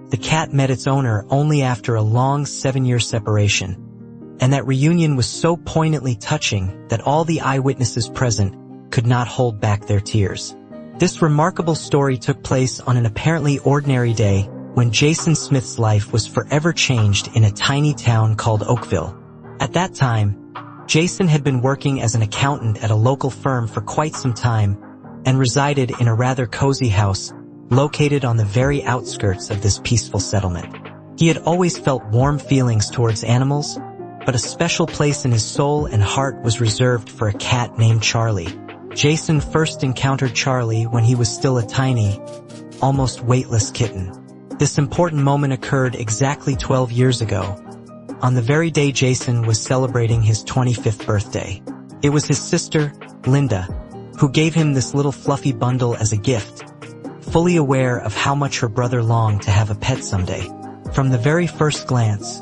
The cat met its owner only after a long 7-year separation, and that reunion was so poignantly touching that all the eyewitnesses present could not hold back their tears. This remarkable story took place on an apparently ordinary day when Jason Smith's life was forever changed in a tiny town called Oakville. At that time, Jason had been working as an accountant at a local firm for quite some time and resided in a rather cozy house located on the very outskirts of this peaceful settlement. He had always felt warm feelings towards animals, but a special place in his soul and heart was reserved for a cat named Charlie. Jason first encountered Charlie when he was still a tiny, almost weightless kitten. This important moment occurred exactly 12 years ago, on the very day Jason was celebrating his 25th birthday. It was his sister, Linda, who gave him this little fluffy bundle as a gift, fully aware of how much her brother longed to have a pet someday. From the very first glance,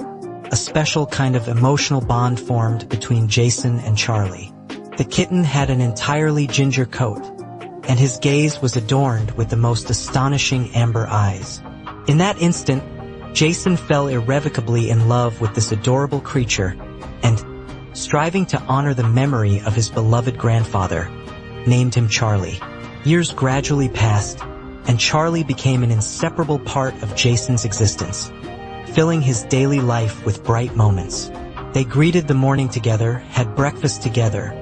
a special kind of emotional bond formed between Jason and Charlie. The kitten had an entirely ginger coat, and his gaze was adorned with the most astonishing amber eyes. In that instant, Jason fell irrevocably in love with this adorable creature, and, striving to honor the memory of his beloved grandfather, named him Charlie. Years gradually passed, and Charlie became an inseparable part of Jason's existence, filling his daily life with bright moments. They greeted the morning together, had breakfast together,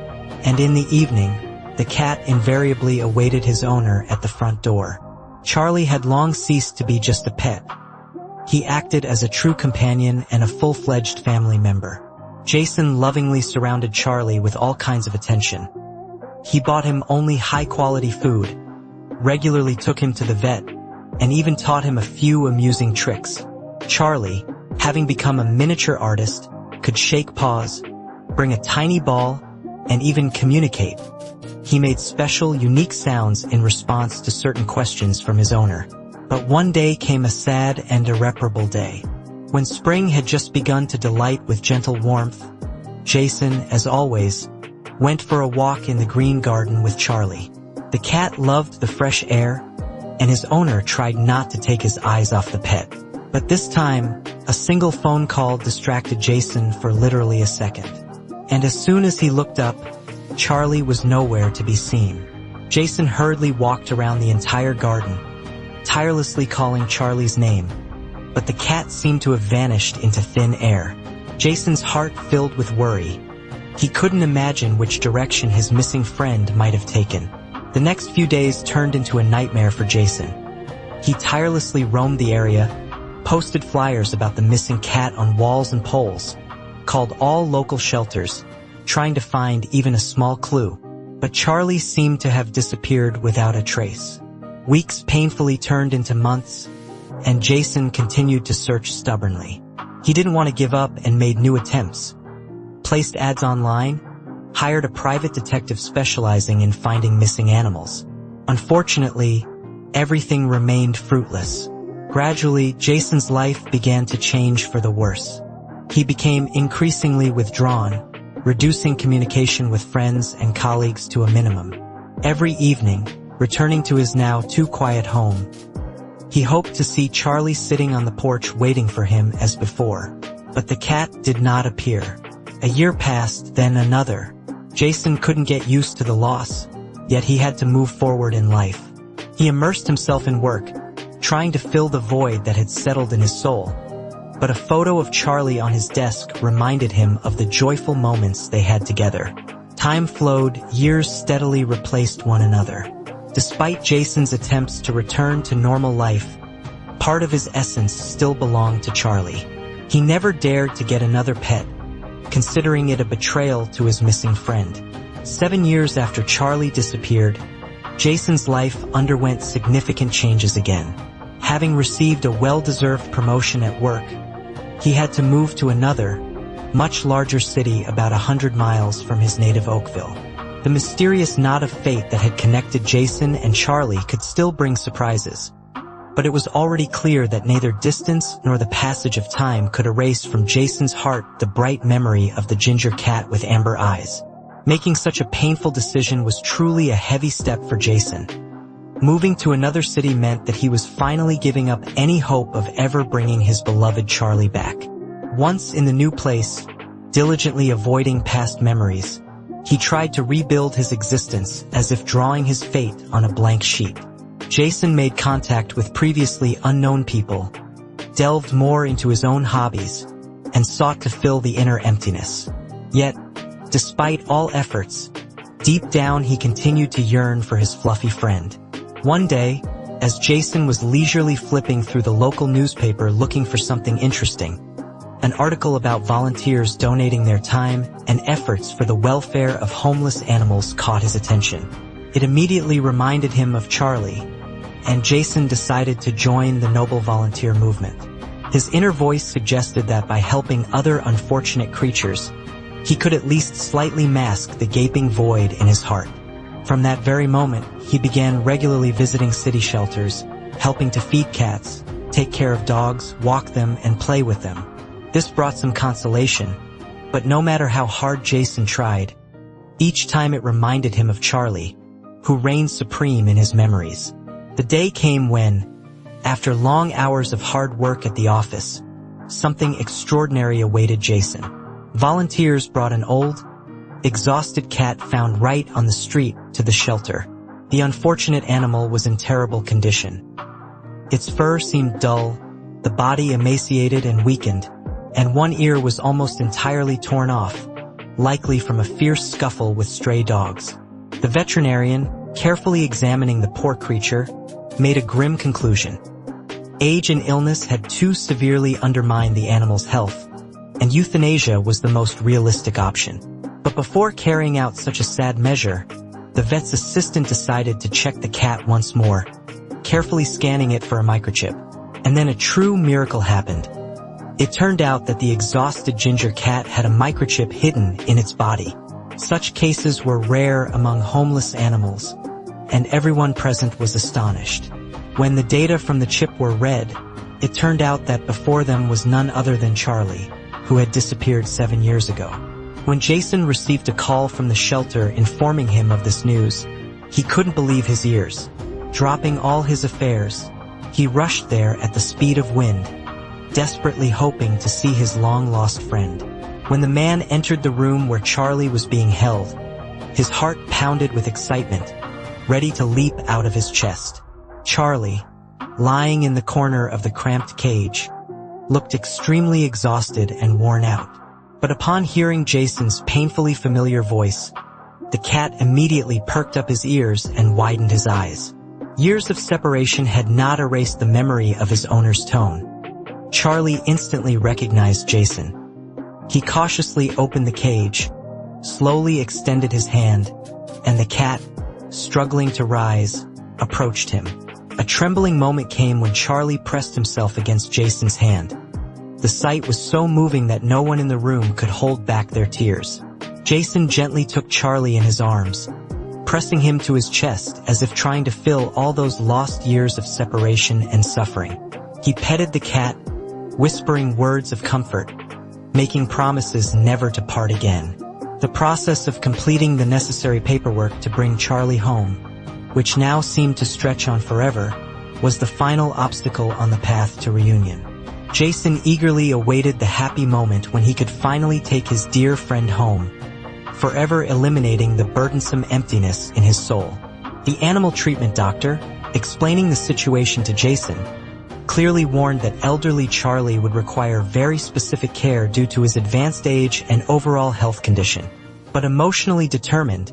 and in the evening, the cat invariably awaited his owner at the front door. Charlie had long ceased to be just a pet. He acted as a true companion and a full-fledged family member. Jason lovingly surrounded Charlie with all kinds of attention. He bought him only high-quality food, regularly took him to the vet, and even taught him a few amusing tricks. Charlie, having become a miniature artist, could shake paws, bring a tiny ball, and even communicate. He made special, unique sounds in response to certain questions from his owner. But one day came a sad and irreparable day. When spring had just begun to delight with gentle warmth, Jason, as always, went for a walk in the green garden with Charlie. The cat loved the fresh air, and his owner tried not to take his eyes off the pet. But this time, a single phone call distracted Jason for literally a second. And as soon as he looked up, Charlie was nowhere to be seen. Jason hurriedly walked around the entire garden, tirelessly calling Charlie's name, but the cat seemed to have vanished into thin air. Jason's heart filled with worry. He couldn't imagine which direction his missing friend might have taken. The next few days turned into a nightmare for Jason. He tirelessly roamed the area, posted flyers about the missing cat on walls and poles, called all local shelters, trying to find even a small clue. But Charlie seemed to have disappeared without a trace. Weeks painfully turned into months, and Jason continued to search stubbornly. He didn't want to give up and made new attempts. Placed ads online, hired a private detective specializing in finding missing animals. Unfortunately, everything remained fruitless. Gradually, Jason's life began to change for the worse. He became increasingly withdrawn, reducing communication with friends and colleagues to a minimum. Every evening, returning to his now too quiet home, he hoped to see Charlie sitting on the porch waiting for him as before. But the cat did not appear. A year passed, then another. Jason couldn't get used to the loss, yet he had to move forward in life. He immersed himself in work, trying to fill the void that had settled in his soul. But a photo of Charlie on his desk reminded him of the joyful moments they had together. Time flowed, years steadily replaced one another. Despite Jason's attempts to return to normal life, part of his essence still belonged to Charlie. He never dared to get another pet, considering it a betrayal to his missing friend. 7 years after Charlie disappeared, Jason's life underwent significant changes again. Having received a well-deserved promotion at work, he had to move to another, much larger city about 100 miles from his native Oakville. The mysterious knot of fate that had connected Jason and Charlie could still bring surprises. But it was already clear that neither distance nor the passage of time could erase from Jason's heart the bright memory of the ginger cat with amber eyes. Making such a painful decision was truly a heavy step for Jason. Moving to another city meant that he was finally giving up any hope of ever bringing his beloved Charlie back. Once in the new place, diligently avoiding past memories, he tried to rebuild his existence as if drawing his fate on a blank sheet. Jason made contact with previously unknown people, delved more into his own hobbies, and sought to fill the inner emptiness. Yet, despite all efforts, deep down he continued to yearn for his fluffy friend. One day, as Jason was leisurely flipping through the local newspaper looking for something interesting, an article about volunteers donating their time and efforts for the welfare of homeless animals caught his attention. It immediately reminded him of Charlie, and Jason decided to join the noble volunteer movement. His inner voice suggested that by helping other unfortunate creatures, he could at least slightly mask the gaping void in his heart. From that very moment, he began regularly visiting city shelters, helping to feed cats, take care of dogs, walk them, and play with them. This brought some consolation, but no matter how hard Jason tried, each time it reminded him of Charlie, who reigned supreme in his memories. The day came when, after long hours of hard work at the office, something extraordinary awaited Jason. Volunteers brought an old, exhausted cat found right on the street to the shelter. The unfortunate animal was in terrible condition. Its fur seemed dull, the body emaciated and weakened, and one ear was almost entirely torn off, likely from a fierce scuffle with stray dogs. The veterinarian, carefully examining the poor creature, made a grim conclusion. Age and illness had too severely undermined the animal's health, and euthanasia was the most realistic option. But before carrying out such a sad measure, the vet's assistant decided to check the cat once more, carefully scanning it for a microchip. And then a true miracle happened. It turned out that the exhausted ginger cat had a microchip hidden in its body. Such cases were rare among homeless animals, and everyone present was astonished. When the data from the chip were read, it turned out that before them was none other than Charlie, who had disappeared 7 years ago. When Jason received a call from the shelter informing him of this news, he couldn't believe his ears. Dropping all his affairs, he rushed there at the speed of wind, desperately hoping to see his long-lost friend. When the man entered the room where Charlie was being held, his heart pounded with excitement, ready to leap out of his chest. Charlie, lying in the corner of the cramped cage, looked extremely exhausted and worn out. But upon hearing Jason's painfully familiar voice, the cat immediately perked up his ears and widened his eyes. Years of separation had not erased the memory of his owner's tone. Charlie instantly recognized Jason. He cautiously opened the cage, slowly extended his hand, and the cat, struggling to rise, approached him. A trembling moment came when Charlie pressed himself against Jason's hand. The sight was so moving that no one in the room could hold back their tears. Jason gently took Charlie in his arms, pressing him to his chest as if trying to fill all those lost years of separation and suffering. He petted the cat, whispering words of comfort, making promises never to part again. The process of completing the necessary paperwork to bring Charlie home, which now seemed to stretch on forever, was the final obstacle on the path to reunion. Jason eagerly awaited the happy moment when he could finally take his dear friend home, forever eliminating the burdensome emptiness in his soul. The animal treatment doctor, explaining the situation to Jason, clearly warned that elderly Charlie would require very specific care due to his advanced age and overall health condition. But emotionally determined,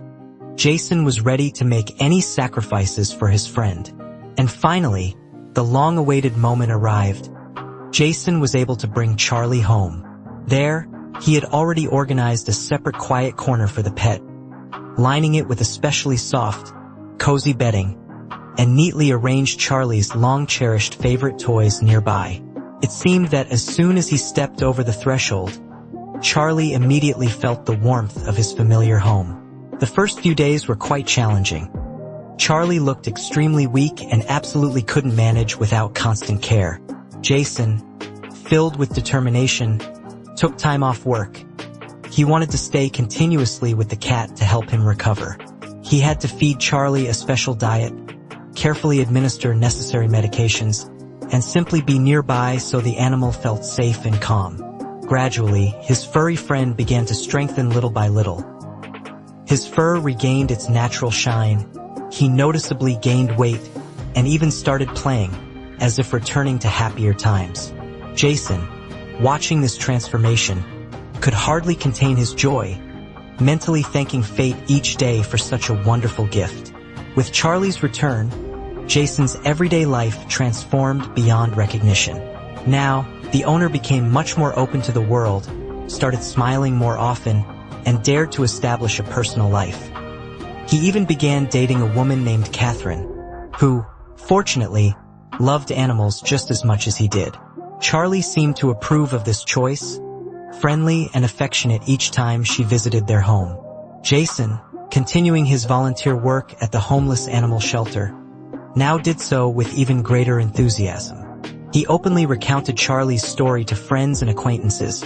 Jason was ready to make any sacrifices for his friend. And finally, the long-awaited moment arrived. Jason was able to bring Charlie home. There, he had already organized a separate quiet corner for the pet, lining it with especially soft, cozy bedding, and neatly arranged Charlie's long-cherished favorite toys nearby. It seemed that as soon as he stepped over the threshold, Charlie immediately felt the warmth of his familiar home. The first few days were quite challenging. Charlie looked extremely weak and absolutely couldn't manage without constant care. Jason, filled with determination, took time off work. He wanted to stay continuously with the cat to help him recover. He had to feed Charlie a special diet, carefully administer necessary medications, and simply be nearby so the animal felt safe and calm. Gradually, his furry friend began to strengthen little by little. His fur regained its natural shine, he noticeably gained weight, and even started playing, as if returning to happier times. Jason, watching this transformation, could hardly contain his joy, mentally thanking fate each day for such a wonderful gift. With Charlie's return, Jason's everyday life transformed beyond recognition. Now, the owner became much more open to the world, started smiling more often, and dared to establish a personal life. He even began dating a woman named Catherine, who, fortunately, loved animals just as much as he did. Charlie seemed to approve of this choice, friendly and affectionate each time she visited their home. Jason, continuing his volunteer work at the homeless animal shelter, now did so with even greater enthusiasm. He openly recounted Charlie's story to friends and acquaintances,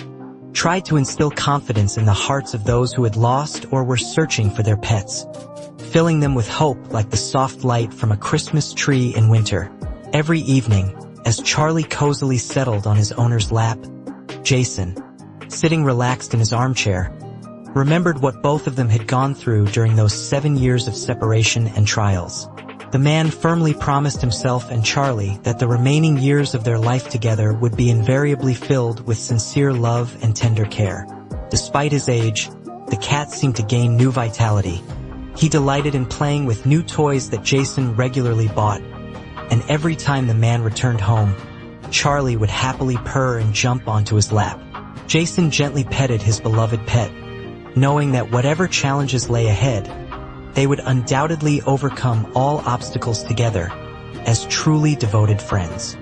tried to instill confidence in the hearts of those who had lost or were searching for their pets, filling them with hope like the soft light from a Christmas tree in winter. Every evening, as Charlie cozily settled on his owner's lap, Jason, sitting relaxed in his armchair, remembered what both of them had gone through during those 7 years of separation and trials. The man firmly promised himself and Charlie that the remaining years of their life together would be invariably filled with sincere love and tender care. Despite his age, the cat seemed to gain new vitality. He delighted in playing with new toys that Jason regularly bought, and every time the man returned home, Charlie would happily purr and jump onto his lap. Jason gently petted his beloved pet, knowing that whatever challenges lay ahead, they would undoubtedly overcome all obstacles together as truly devoted friends.